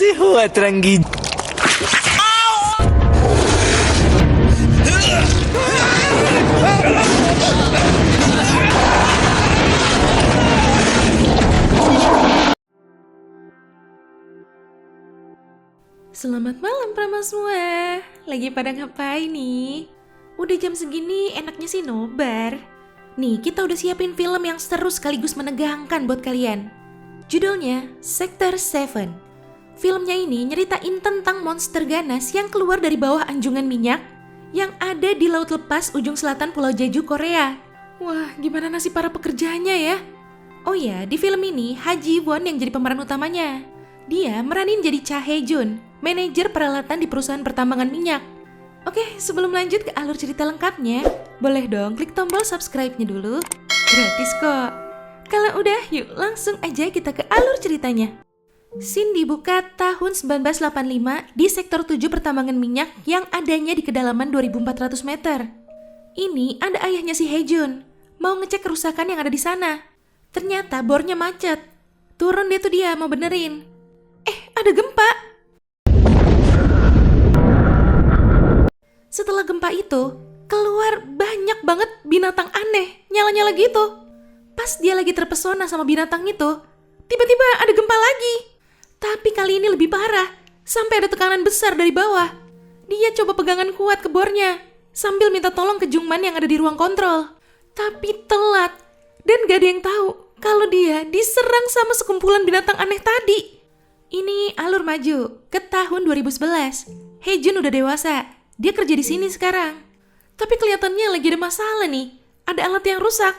Sehat Ranggi. Selamat malam Prama semua. Lagi pada ngapain nih? Udah jam segini enaknya sih nobar. Nih kita udah siapin film yang seru sekaligus menegangkan buat kalian. Judulnya Sector 7. Filmnya ini nyeritain tentang monster ganas yang keluar dari bawah anjungan minyak yang ada di laut lepas ujung selatan Pulau Jeju, Korea. Wah, gimana nasib para pekerjanya ya? Oh ya, di film ini Ha Ji Won yang jadi pemeran utamanya. Dia meranin jadi Cha Hae Jun, manajer peralatan di perusahaan pertambangan minyak. Oke, sebelum lanjut ke alur cerita lengkapnya, boleh dong klik tombol subscribe-nya dulu. Gratis kok. Kalau udah, yuk langsung aja kita ke alur ceritanya. Scene dibuka tahun 1985 di sektor 7 pertambangan minyak yang adanya di kedalaman 2400 meter. Ini ada ayahnya si Hae Jun, mau ngecek kerusakan yang ada di sana. Ternyata bornya macet. Turun dia mau benerin. Ada gempa. Setelah gempa itu, keluar banyak banget binatang aneh, nyala-nyala gitu. Pas dia lagi terpesona sama binatang itu, tiba-tiba ada gempa lagi. Tapi kali ini lebih parah, sampai ada tekanan besar dari bawah. Dia coba pegangan kuat ke bornya, sambil minta tolong ke Jungman yang ada di ruang kontrol. Tapi telat, dan gak ada yang tahu kalau dia diserang sama sekumpulan binatang aneh tadi. Ini alur maju ke tahun 2011. Hae Jun udah dewasa, dia kerja di sini sekarang. Tapi kelihatannya lagi ada masalah nih, ada alat yang rusak.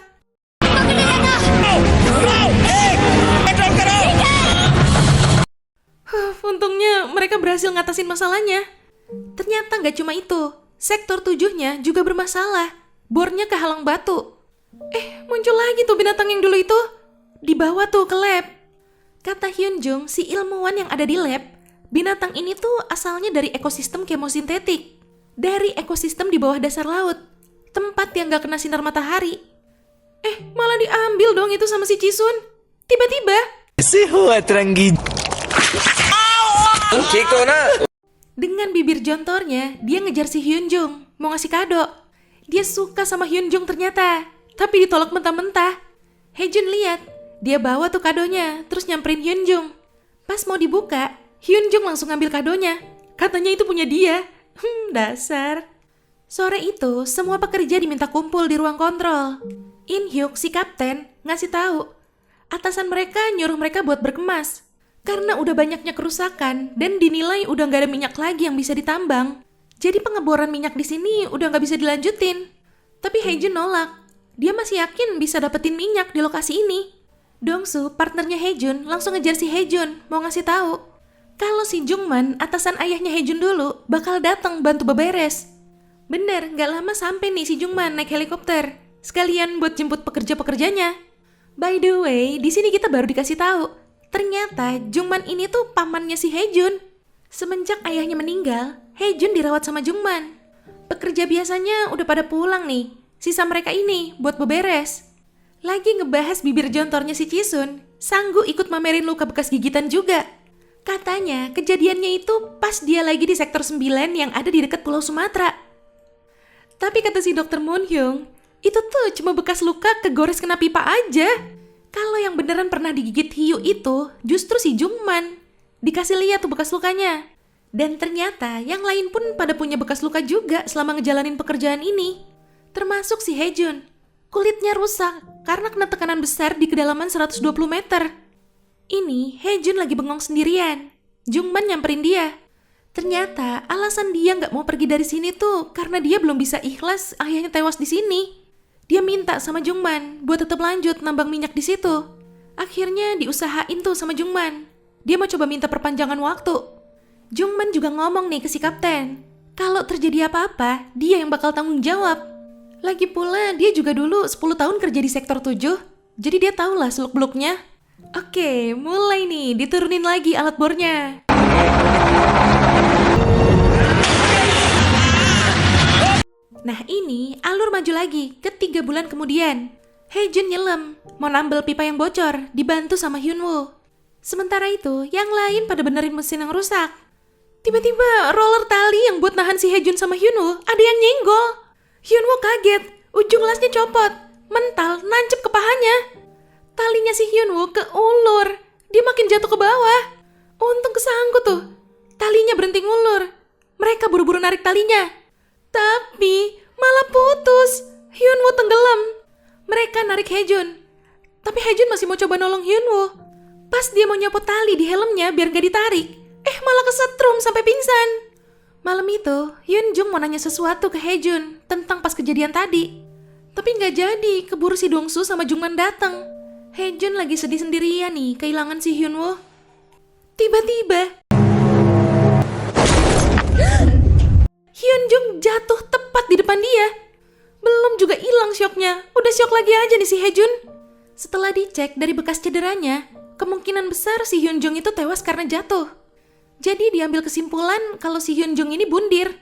Untungnya mereka berhasil ngatasin masalahnya. Ternyata gak cuma itu, sektor 7-nya juga bermasalah. Bornya kehalang batu. Muncul lagi tuh binatang yang dulu itu. Dibawa tuh ke lab. Kata Hyun Jung, si ilmuwan yang ada di lab, binatang ini tuh asalnya dari ekosistem kemosintetik. Dari ekosistem di bawah dasar laut. Tempat yang gak kena sinar matahari. Malah diambil dong itu sama si Chisun. Tiba-tiba. Sehat Ranggi. Dengan bibir jontornya, dia ngejar si Hyun Jung, mau ngasih kado. Dia suka sama Hyun Jung ternyata, tapi ditolak mentah-mentah. Hae Jun lihat, dia bawa tuh kadonya, terus nyamperin Hyun Jung. Pas mau dibuka, Hyun Jung langsung ngambil kadonya. Katanya itu punya dia. Dasar. Sore itu, semua pekerja diminta kumpul di ruang kontrol. In Hyuk, si kapten, ngasih tahu. Atasan mereka nyuruh mereka buat berkemas. Karena udah banyaknya kerusakan dan dinilai udah nggak ada minyak lagi yang bisa ditambang. Jadi pengeboran minyak di sini udah nggak bisa dilanjutin. Tapi Hae Jun nolak. Dia masih yakin bisa dapetin minyak di lokasi ini. Dongsu, partnernya Hae Jun, langsung ngejar si Hae Jun, mau ngasih tahu kalau si Jungman, atasan ayahnya Hae Jun dulu, bakal datang bantu beberes. Bener, nggak lama sampai nih si Jungman naik helikopter, sekalian buat jemput pekerja-pekerjanya. By the way, di sini kita baru dikasih tahu, ternyata Jungman ini tuh pamannya si Hae Jun. Semenjak ayahnya meninggal, Hae Jun dirawat sama Jungman. Pekerja biasanya udah pada pulang nih, sisa mereka ini buat beberes. Lagi ngebahas bibir jontornya si Chisun, Sanggu ikut mamerin luka bekas gigitan juga. Katanya kejadiannya itu pas dia lagi di sektor 9 yang ada di dekat Pulau Sumatera. Tapi kata si Dr. Moon Hyung, itu tuh cuma bekas luka kegores kena pipa aja. Kalau yang beneran pernah digigit hiu itu justru si Jungman. Dikasih lihat tuh bekas lukanya. Dan ternyata yang lain pun pada punya bekas luka juga selama ngejalanin pekerjaan ini. Termasuk si Hae Jun. Kulitnya rusak karena kena tekanan besar di kedalaman 120 meter. Ini Hae Jun lagi bengong sendirian. Jungman nyamperin dia. Ternyata alasan dia nggak mau pergi dari sini tuh karena dia belum bisa ikhlas ayahnya tewas di sini. Dia minta sama Jungman buat tetap lanjut nambang minyak di situ. Akhirnya diusahain tuh sama Jungman. Dia mau coba minta perpanjangan waktu. Jungman juga ngomong nih ke si kapten, kalau terjadi apa-apa, dia yang bakal tanggung jawab. Lagi pula dia juga dulu 10 tahun kerja di sektor 7, jadi dia tahulah seluk-beluknya. Oke, mulai nih, diturunin lagi alat bornya. Nah ini alur maju lagi ke 3 bulan kemudian. Hae Jun nyelam, mau nambel pipa yang bocor, dibantu sama Hyun Woo. Sementara itu, yang lain pada benerin mesin yang rusak. Tiba-tiba roller tali yang buat nahan si Haejun sama Hyunwoo ada yang nyenggol. Hyunwoo kaget, ujung lasnya copot, mental nancep ke pahanya. Talinya si Hyunwoo keulur, dia makin jatuh ke bawah. Untung kesangkut tuh, talinya berhenti ngulur. Mereka buru-buru narik talinya, tapi malah putus. Hyunwoo tenggelam. Mereka narik Haejun, tapi Haejun masih mau coba nolong Hyunwoo. Pas dia mau nyopot tali di helmnya biar gak ditarik, malah kesetrum sampai pingsan. Malam itu, Hyunjung mau nanya sesuatu ke Haejun tentang pas kejadian tadi. Tapi gak jadi, keburu si Dongsu sama Jungman datang. Haejun lagi sedih sendirian nih, kehilangan si Hyunwoo. Tiba-tiba, Hyunjung jatuh tepat di depan dia. Belum juga hilang syoknya, udah syok lagi aja nih si Haejun. Setelah dicek dari bekas cederanya, kemungkinan besar si Hyunjung itu tewas karena jatuh. Jadi diambil kesimpulan kalau si Hyunjung ini bundir.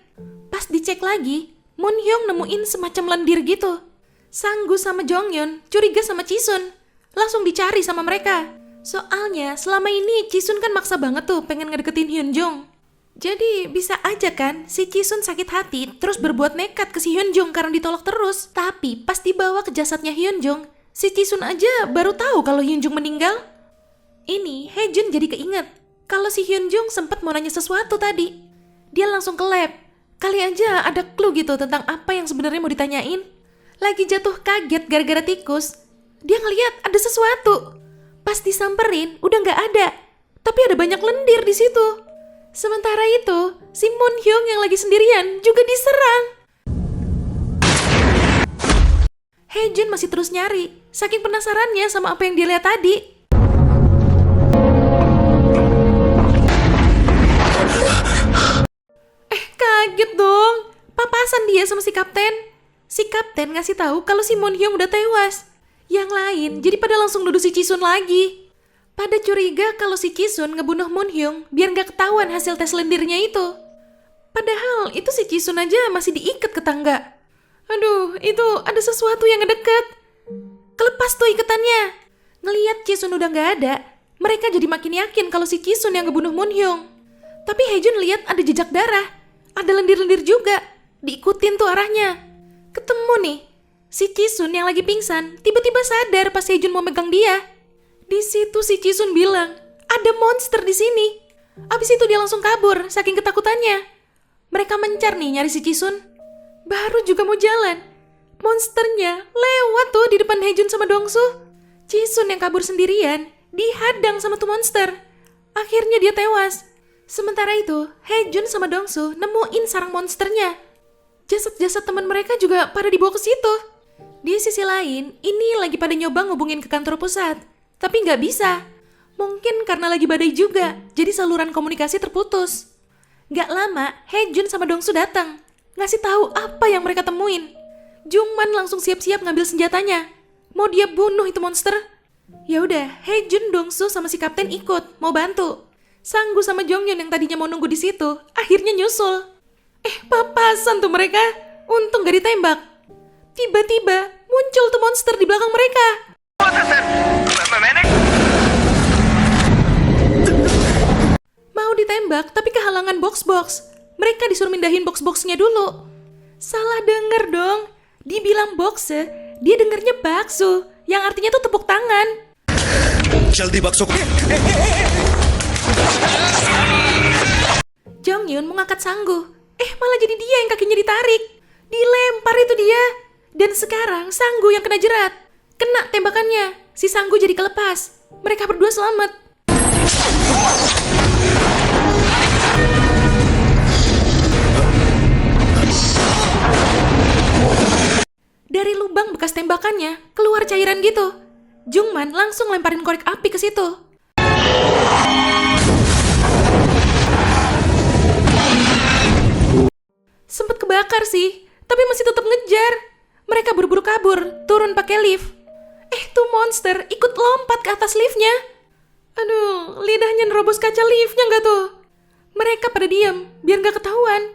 Pas dicek lagi, Moonhyung nemuin semacam lendir gitu. Sanggu sama Jonghyun curiga sama Jisun, langsung dicari sama mereka. Soalnya selama ini Jisun kan maksa banget tuh pengen ngedeketin Hyunjung. Jadi bisa aja kan si Jisun sakit hati terus berbuat nekat ke si Hyunjung karena ditolak terus. Tapi pas dibawa ke jasadnya Hyunjung, si Jisun aja baru tahu kalau Hyunjung meninggal. Ini Haejun jadi keinget kalau si Hyunjung sempat mau nanya sesuatu tadi. Dia langsung ke lab. Kali aja ada clue gitu tentang apa yang sebenarnya mau ditanyain. Lagi jatuh kaget gara-gara tikus, dia ngeliat ada sesuatu. Pas disamperin udah nggak ada, tapi ada banyak lendir di situ. Sementara itu, si Moonhyung yang lagi sendirian juga diserang. Haejun masih terus nyari, saking penasarannya sama apa yang dia lihat tadi. Kaget dong, papasan dia sama si kapten. Si kapten ngasih tahu kalau si Moonhyung udah tewas. Yang lain jadi pada langsung nuduh si Jisun lagi. Pada curiga kalau si Jisun ngebunuh Moonhyung biar gak ketahuan hasil tes lendirnya itu. Padahal itu si Jisun aja masih diikat ke tangga. Aduh, itu ada sesuatu yang ngedeket. Kelepas tuh ikatannya. Ngeliat Jisun udah gak ada, mereka jadi makin yakin kalau si Jisun yang ngebunuh Moonhyung. Tapi Haejun lihat ada jejak darah. Ada lendir-lendir juga, diikutin tuh arahnya. Ketemu nih, si Jisun yang lagi pingsan tiba-tiba sadar pas Haejun mau megang dia. Di situ si Jisun bilang, ada monster di sini. Abis itu dia langsung kabur, saking ketakutannya. Mereka mencar nih nyari si Jisun. Baru juga mau jalan, monsternya lewat tuh di depan Haejun sama Dongsu. Jisun yang kabur sendirian, dihadang sama tuh monster. Akhirnya dia tewas. Sementara itu, Haejun sama Dongsu nemuin sarang monsternya. Jasad-jasad teman mereka juga pada dibawa ke situ. Di sisi lain, ini lagi pada nyoba ngubungin ke kantor pusat. Tapi nggak bisa. Mungkin karena lagi badai juga, jadi saluran komunikasi terputus. Nggak lama, Haejun sama Dongsu datang, ngasih tahu apa yang mereka temuin. Jungman langsung siap-siap ngambil senjatanya. Mau dia bunuh itu monster. Ya udah, Haejun, Dongsu sama si kapten ikut, mau bantu. Sanggu sama Jonghyun yang tadinya mau nunggu di situ, akhirnya nyusul. Papasan tuh mereka, untung gak ditembak. Tiba-tiba muncul tuh monster di belakang mereka. Mau ditembak tapi kehalangan box-box. Mereka disuruh mindahin box-boxnya dulu. Salah denger dong. Dibilang boxe, dia dengernya bakso, yang artinya tuh tepuk tangan. Jaldi bakso. Jonghyun mau ngangkat Sanggu, malah jadi dia yang kakinya ditarik. Dilempar itu dia. Dan sekarang Sanggu yang kena jerat. Kena tembakannya, si Sanggu jadi kelepas. Mereka berdua selamat. Dari lubang bekas tembakannya keluar cairan gitu. Jungman langsung lemparin korek api ke situ. Sempet kebakar sih, tapi masih tetap ngejar. Mereka buru-buru kabur, turun pakai lift. Tuh monster ikut lompat ke atas liftnya. Aduh, lidahnya nerobos kaca liftnya nggak tuh? Mereka pada diam, biar nggak ketahuan.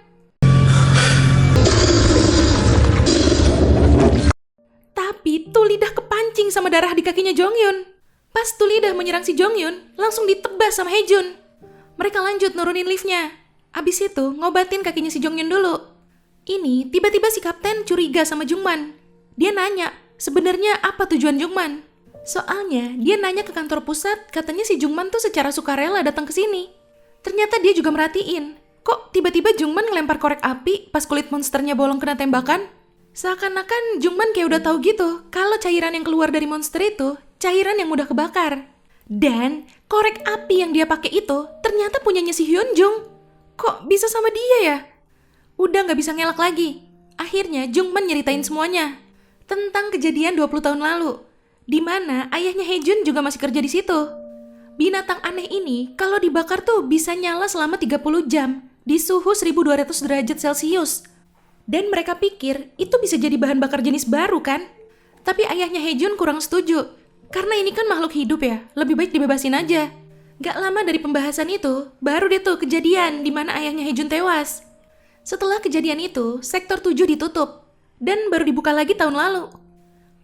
Tapi tuh lidah kepancing sama darah di kakinya Jonghyun. Pas tuh lidah menyerang si Jonghyun, langsung ditebas sama Haejun. Mereka lanjut nurunin liftnya. Abis itu ngobatin kakinya si Jonghyun dulu. Ini tiba-tiba si kapten curiga sama Jungman. Dia nanya, sebenarnya apa tujuan Jungman? Soalnya dia nanya ke kantor pusat, katanya si Jungman tuh secara sukarela datang ke sini. Ternyata dia juga merhatiin, kok tiba-tiba Jungman ngelempar korek api pas kulit monsternya bolong kena tembakan? Seakan-akan Jungman kayak udah tahu gitu kalau cairan yang keluar dari monster itu cairan yang mudah kebakar. Dan korek api yang dia pakai itu ternyata punyanya si Hyunjung. Kok bisa sama dia ya? Udah gak bisa ngelak lagi. Akhirnya Jungman nyeritain semuanya tentang kejadian 20 tahun lalu, di mana ayahnya Haejun juga masih kerja di situ. Binatang aneh ini kalau dibakar tuh bisa nyala selama 30 jam di suhu 1200 derajat Celcius. Dan mereka pikir itu bisa jadi bahan bakar jenis baru kan? Tapi ayahnya Haejun kurang setuju. Karena ini kan makhluk hidup ya, lebih baik dibebasin aja. Gak lama dari pembahasan itu, baru deh tuh kejadian di mana ayahnya Haejun tewas. Setelah kejadian itu, sektor 7 ditutup. Dan baru dibuka lagi tahun lalu.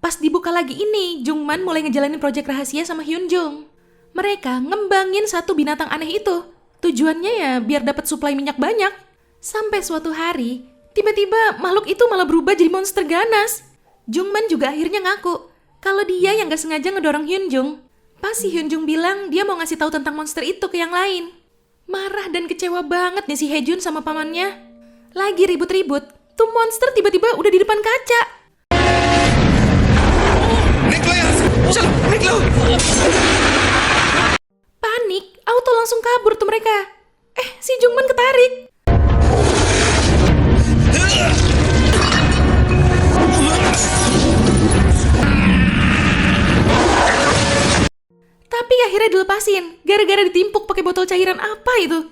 Pas dibuka lagi ini, Jungman mulai ngejalanin proyek rahasia sama Hyunjung. Mereka ngembangin satu binatang aneh itu. Tujuannya ya biar dapat suplai minyak banyak. Sampai suatu hari, tiba-tiba makhluk itu malah berubah jadi monster ganas. Jungman juga akhirnya ngaku kalau dia yang gak sengaja ngedorong Hyunjung. Pas si Hyunjung bilang dia mau ngasih tahu tentang monster itu ke yang lain. Marah dan kecewa banget nih si Haejun sama pamannya. Lagi ribut-ribut, tuh monster tiba-tiba udah di depan kaca. Panik, auto langsung kabur tuh mereka. Si Jungman ketarik. Tapi akhirnya dilepasin, gara-gara ditimpuk pakai botol cairan apa itu.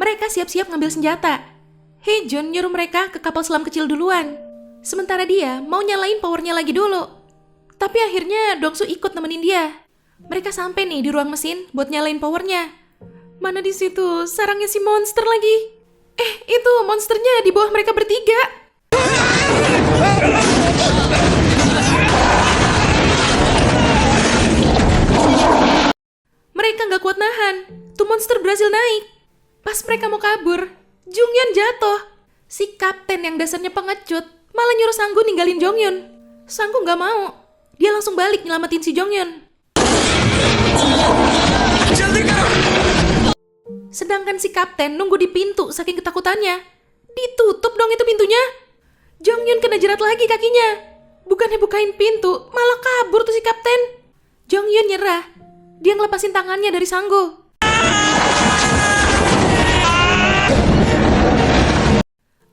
Mereka siap-siap ngambil senjata. Haejun nyuruh mereka ke kapal selam kecil duluan. Sementara dia mau nyalain powernya lagi dulu. Tapi akhirnya Dongsu ikut nemenin dia. Mereka sampai nih di ruang mesin buat nyalain powernya. Mana di situ sarangnya si monster lagi. Itu monsternya di bawah mereka bertiga. Mereka gak kuat nahan. Tuh monster berhasil naik. Pas mereka mau kabur, Junghyun jatuh. Si kapten yang dasarnya pengecut malah nyuruh Sanggu ninggalin Jonghyun. Sanggu gak mau. Dia langsung balik nyelamatin si Jonghyun. Sedangkan si kapten nunggu di pintu saking ketakutannya. Ditutup dong itu pintunya. Jonghyun kena jerat lagi kakinya. Bukannya bukain pintu, malah kabur tuh si kapten. Jonghyun nyerah. Dia ngelepasin tangannya dari Sanggu.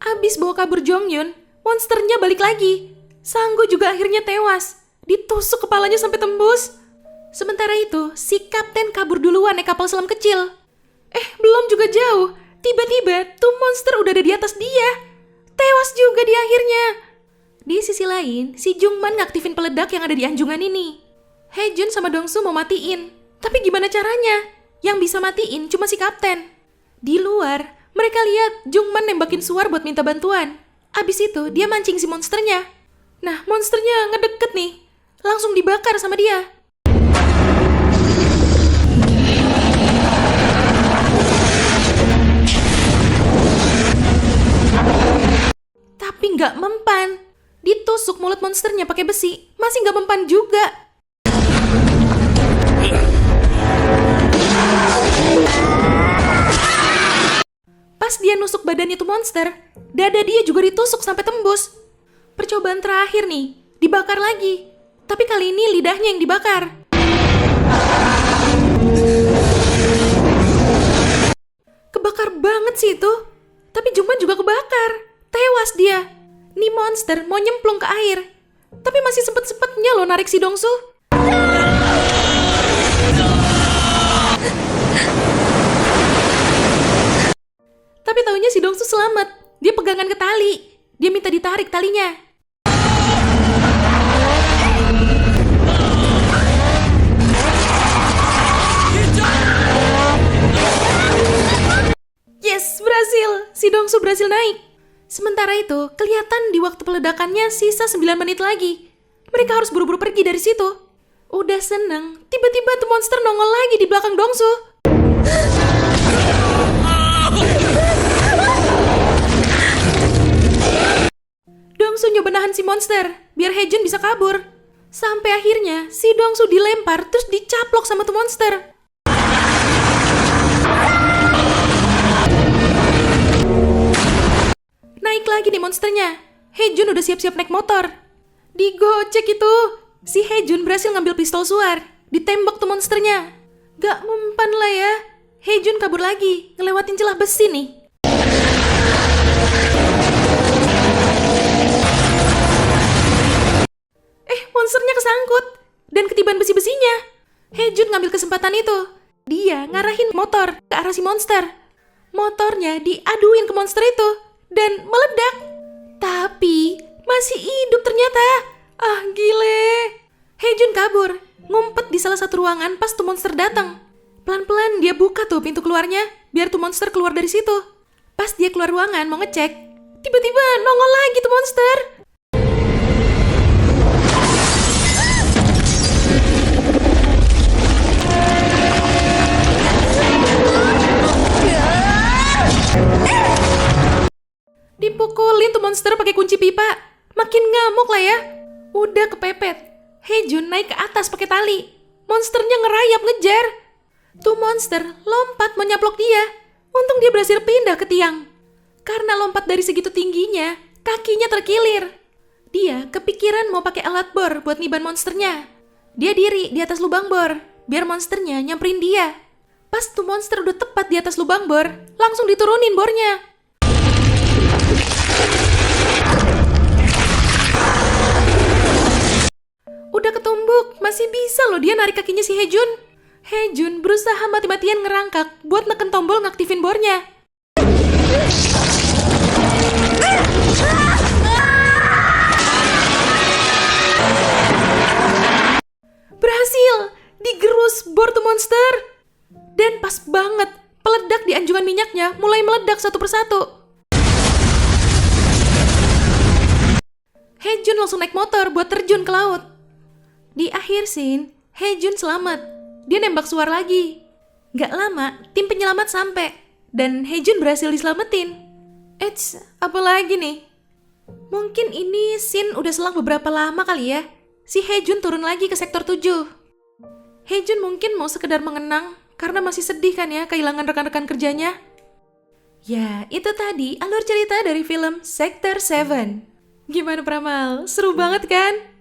Abis bawa kabur Jonghyun, monsternya balik lagi. Sanggu juga akhirnya tewas. Ditusuk kepalanya sampai tembus. Sementara itu, si kapten kabur duluan naik kapal selam kecil. Belum juga jauh. Tiba-tiba, tuh monster udah ada di atas dia. Tewas juga di akhirnya. Di sisi lain, si Jungman ngaktifin peledak yang ada di anjungan ini. Haejun sama Dongsu mau matiin. Tapi gimana caranya? Yang bisa matiin cuma si kapten. Di luar, mereka lihat Jungman nembakin suar buat minta bantuan. Abis itu, dia mancing si monsternya. Nah, monsternya ngedeket nih. Langsung dibakar sama dia. Tapi nggak mempan. Ditusuk mulut monsternya pakai besi, masih nggak mempan juga. Pas dia nusuk badannya tuh monster, dada dia juga ditusuk sampai tembus. Percobaan terakhir nih, dibakar lagi. Tapi kali ini lidahnya yang dibakar. Kebakar banget sih itu. Tapi Jungman juga kebakar. Tewas dia. Nih monster mau nyemplung ke air. Tapi masih sempet-sempetnya loh narik si Dongsu. Tapi taunya si Dongsu selamat. Dia pegangan ke tali. Dia minta ditarik talinya. Yes, berhasil. Si Dongsu berhasil naik. Sementara itu, kelihatan di waktu peledakannya sisa 9 menit lagi. Mereka harus buru-buru pergi dari situ. Udah seneng, tiba-tiba tuh monster nongol lagi di belakang Dongsu. Dongsu nyoba nahan si monster, biar Haejun bisa kabur. Sampai akhirnya, si Dongsu dilempar terus dicaplok sama tuh monster. Naik lagi nih monsternya. Haejun udah siap-siap naik motor. Digocek itu. Si Haejun berhasil ngambil pistol suar. Ditembak tuh monsternya. Gak mempan lah ya. Haejun kabur lagi, ngelewatin celah besi nih. Monsternya kesangkut dan ketiban besi-besinya. Haejun ngambil kesempatan itu. Dia ngarahin motor ke arah si monster. Motornya diaduin ke monster itu dan meledak. Tapi masih hidup ternyata. Ah, gile. Haejun kabur, ngumpet di salah satu ruangan pas tuh monster datang. Pelan-pelan dia buka tuh pintu keluarnya biar tuh monster keluar dari situ. Pas dia keluar ruangan mau ngecek, tiba-tiba nongol lagi tuh monster. Dipukulin tuh monster pakai kunci pipa. Makin ngamuk lah ya. Udah kepepet. Haejun naik ke atas pakai tali. Monsternya ngerayap ngejar. Tuh monster lompat menyaplok dia. Untung dia berhasil pindah ke tiang. Karena lompat dari segitu tingginya, kakinya terkilir. Dia kepikiran mau pakai alat bor buat niban monsternya. Dia diri di atas lubang bor, biar monsternya nyamperin dia. Pas tuh monster udah tepat di atas lubang bor, langsung diturunin bornya. Udah ketumbuk, masih bisa loh dia narik kakinya si Haejun. Haejun berusaha mati-matian ngerangkak buat neken tombol ngaktifin bornya. Berhasil, digerus bor tuh monster. Dan pas banget, peledak di anjungan minyaknya mulai meledak satu persatu. Haejun langsung naik motor buat terjun ke laut. Di akhir scene, Haejun selamat. Dia nembak suar lagi. Gak lama, tim penyelamat sampai. Dan Haejun berhasil diselamatin. Apa lagi nih? Mungkin ini scene udah selang beberapa lama kali ya. Si Haejun turun lagi ke sektor 7. Haejun mungkin mau sekedar mengenang karena masih sedih kan ya kehilangan rekan-rekan kerjanya. Ya, itu tadi alur cerita dari film Sector 7. Gimana Pramal? Seru banget kan?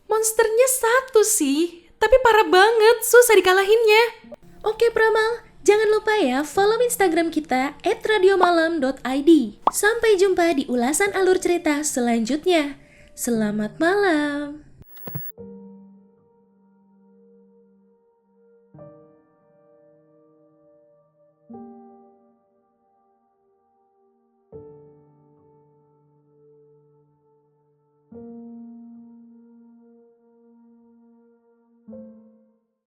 Monsternya satu sih, tapi parah banget, susah dikalahinnya. Oke Pramal, jangan lupa ya follow Instagram kita @radiomalam.id. Sampai jumpa di ulasan alur cerita selanjutnya. Selamat malam.